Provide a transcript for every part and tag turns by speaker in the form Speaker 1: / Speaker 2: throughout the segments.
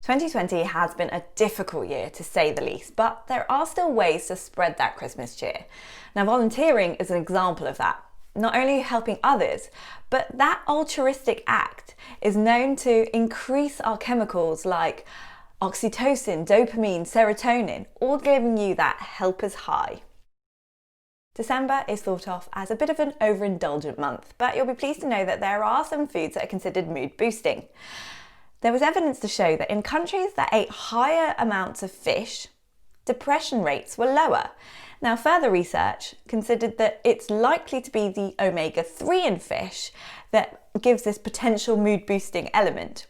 Speaker 1: 2020 has been a difficult year to say the least, but there are still ways to spread that Christmas cheer. Now, volunteering is an example of that. Not only helping others, but that altruistic act is known to increase our chemicals like oxytocin, dopamine, serotonin, all giving you that helper's high. December is thought of as a bit of an overindulgent month, but you'll be pleased to know that there are some foods that are considered mood boosting. There was evidence to show that in countries that ate higher amounts of fish, depression rates were lower. Now, further research considered that it's likely to be the omega-3 in fish that gives this potential mood boosting element.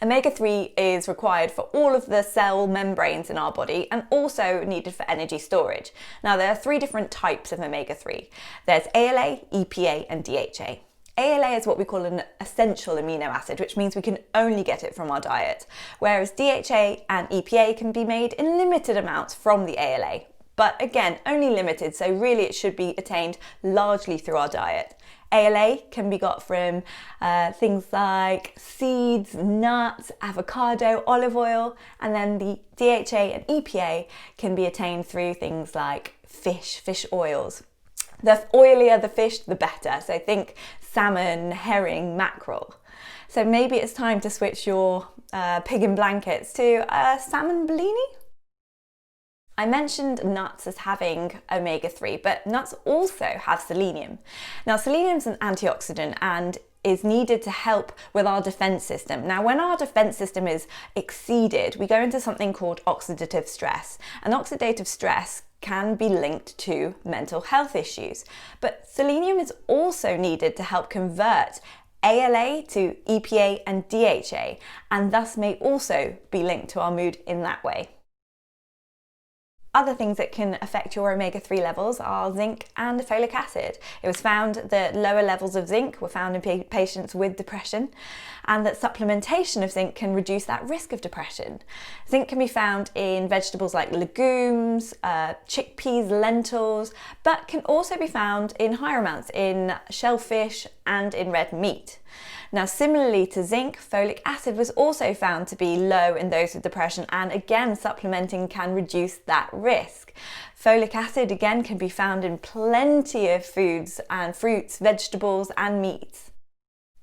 Speaker 1: Omega-3 is required for all of the cell membranes in our body and also needed for energy storage. Now, there are three different types of omega-3. There's ALA, EPA and DHA. ALA is what we call an essential amino acid, which means we can only get it from our diet, whereas DHA and EPA can be made in limited amounts from the ALA. But again, only limited, so really it should be attained largely through our diet. ALA can be got from things like seeds, nuts, avocado, olive oil, and then the DHA and EPA can be attained through things like fish oils. The oilier the fish, the better. So think salmon, herring, mackerel. So maybe it's time to switch your pig in blankets to a salmon bellini. I mentioned nuts as having omega-3, but nuts also have selenium. Now, selenium is an antioxidant and is needed to help with our defense system. Now, when our defense system is exceeded, we go into something called oxidative stress. And oxidative stress can be linked to mental health issues. But selenium is also needed to help convert ALA to EPA and DHA, and thus may also be linked to our mood in that way. Other things that can affect your omega-3 levels are zinc and folic acid. It was found that lower levels of zinc were found in patients with depression, and that supplementation of zinc can reduce that risk of depression. Zinc can be found in vegetables like legumes, chickpeas, lentils, but can also be found in higher amounts in shellfish and in red meat. Now, similarly to zinc, folic acid was also found to be low in those with depression, and again, supplementing can reduce that risk. Folic acid again can be found in plenty of foods and fruits, vegetables and meats.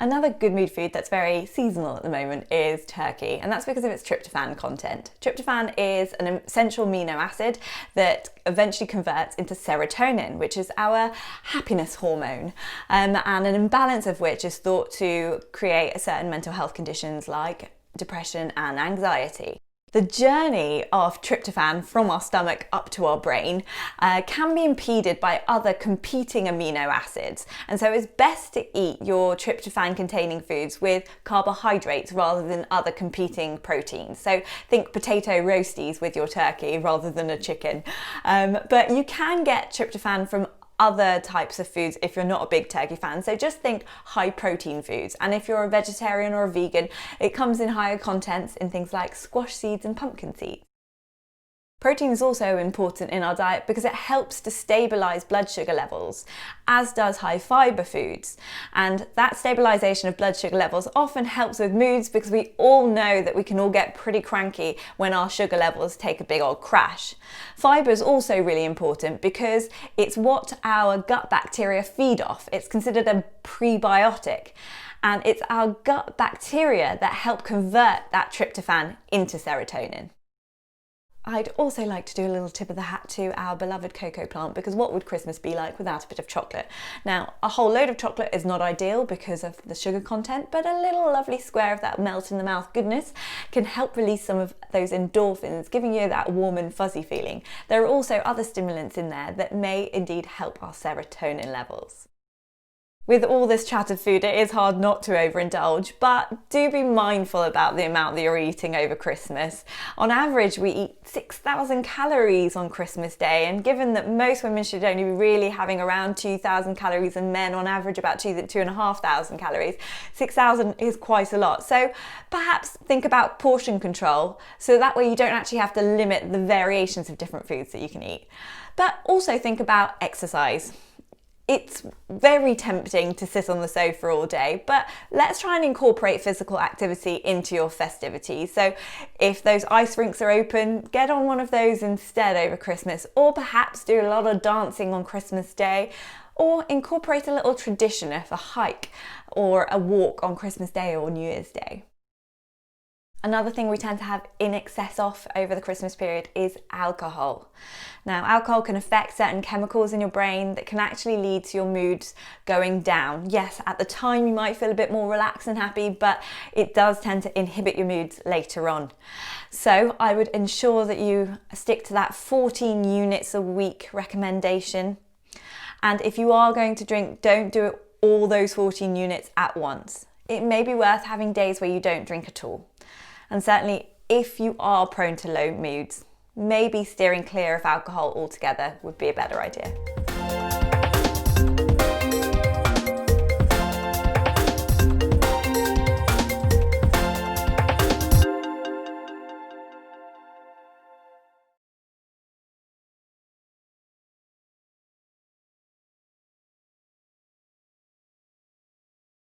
Speaker 1: Another good mood food that's very seasonal at the moment is turkey, and that's because of its tryptophan content. Tryptophan is an essential amino acid that eventually converts into serotonin, which is our happiness hormone, and an imbalance of which is thought to create certain mental health conditions like depression and anxiety. The journey of tryptophan from our stomach up to our brain can be impeded by other competing amino acids, and so it's best to eat your tryptophan containing foods with carbohydrates rather than other competing proteins. So think potato roasties with your turkey rather than a chicken. But you can get tryptophan from other types of foods if you're not a big turkey fan. So just think high protein foods. And if you're a vegetarian or a vegan, it comes in higher contents in things like squash seeds and pumpkin seeds. Protein is also important in our diet because it helps to stabilize blood sugar levels, as does high fiber foods. And that stabilization of blood sugar levels often helps with moods because we all know that we can all get pretty cranky when our sugar levels take a big old crash. Fiber is also really important because it's what our gut bacteria feed off. It's considered a prebiotic. And it's our gut bacteria that help convert that tryptophan into serotonin. I'd also like to do a little tip of the hat to our beloved cocoa plant, because what would Christmas be like without a bit of chocolate? Now, a whole load of chocolate is not ideal because of the sugar content, but a little lovely square of that melt in the mouth goodness can help release some of those endorphins, giving you that warm and fuzzy feeling. There are also other stimulants in there that may indeed help our serotonin levels. With all this chat of food, it is hard not to overindulge, but do be mindful about the amount that you're eating over Christmas. On average, we eat 6,000 calories on Christmas Day, and given that most women should only be really having around 2,000 calories and men on average about 2,500 calories, 6,000 is quite a lot. So perhaps think about portion control, so that way you don't actually have to limit the variations of different foods that you can eat. But also think about exercise. It's very tempting to sit on the sofa all day, but let's try and incorporate physical activity into your festivities. So if those ice rinks are open, get on one of those instead over Christmas, or perhaps do a lot of dancing on Christmas Day, or incorporate a little tradition of a hike or a walk on Christmas Day or New Year's Day. Another thing we tend to have in excess of over the Christmas period is alcohol. Now, alcohol can affect certain chemicals in your brain that can actually lead to your moods going down. Yes, at the time you might feel a bit more relaxed and happy, but it does tend to inhibit your moods later on. So I would ensure that you stick to that 14 units a week recommendation. And if you are going to drink, don't do it all those 14 units at once. It may be worth having days where you don't drink at all. And certainly if you are prone to low moods, maybe steering clear of alcohol altogether would be a better idea.